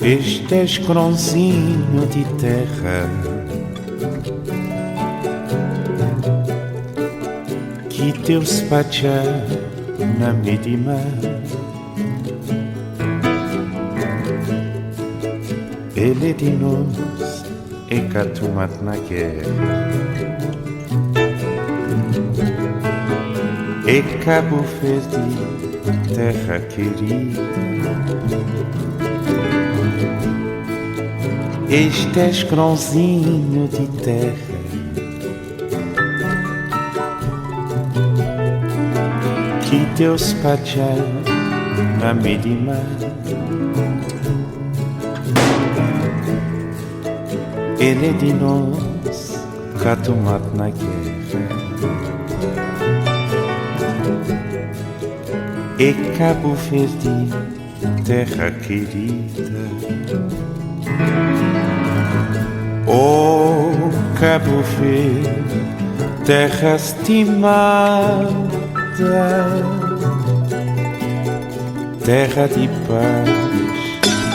Este escronzinho de terra que Deus pacha na medima, ele de nós é catumat na guerra, é Cabo Verde, terra querida. Este escronzinho de terra que Deus pacha na medima, ele é de nós, catumat na guerra, é Cabo Verde, terra querida. Oh, Cabo Verde, terra estimada, terra de paz,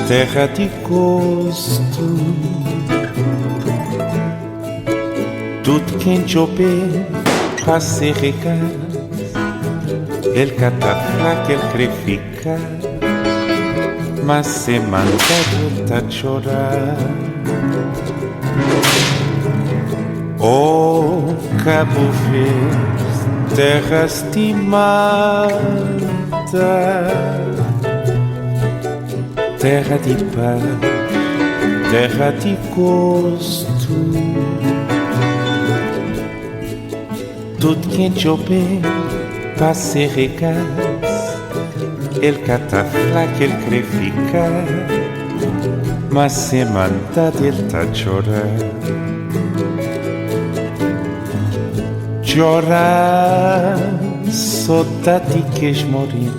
terra de gosto. Tudo quem chover para se regar, ele cata fraca, ele crê ficar, mas se manda voltar a chorar. Oh, Cabo Verde, terra estimada, terra de paz, terra de gosto. Tudo quem chover para se regar, ele cata flaca, ele crê ficar, mas se manda ele tá chorar. Chorar, saudade queres morir,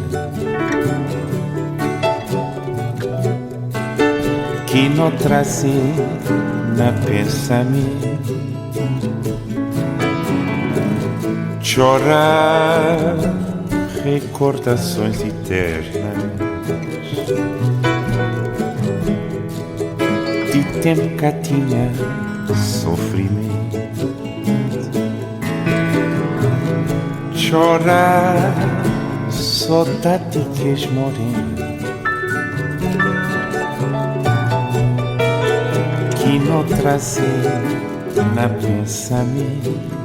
que não trazer na pensamento. Chorar, recordações eternas de tempo que tinha sofrimento. Chorar, saudade queres morir, que não trazer na pensamento.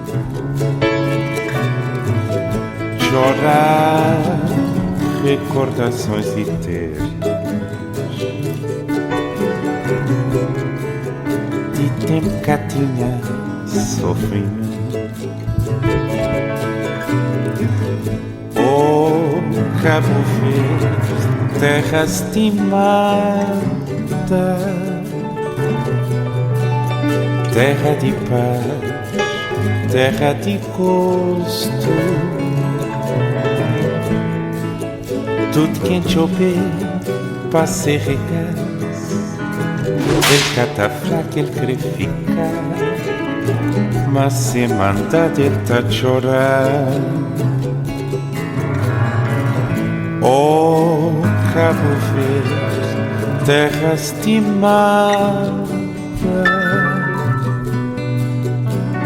Chorar, recordações eternas de tempo que tinha sofrimento. Oh, Cabo Verde, terra estimada, terra de paz, terra de gosto. Tudo quem chover para ser regaço, ele cata fraca, ele quer ficar, mas se manda ele tá chorar. Oh, Cabo Verde, terra estimada,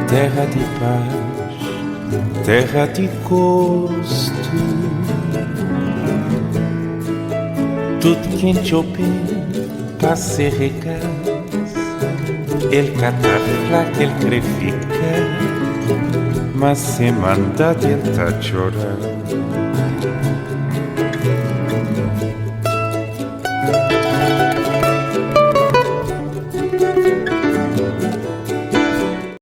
terra de paz, terra de gosto. Tudo quem chover para ser regaço, ele cata flaca, ele quer ficar, mas se manda ele tá chorar.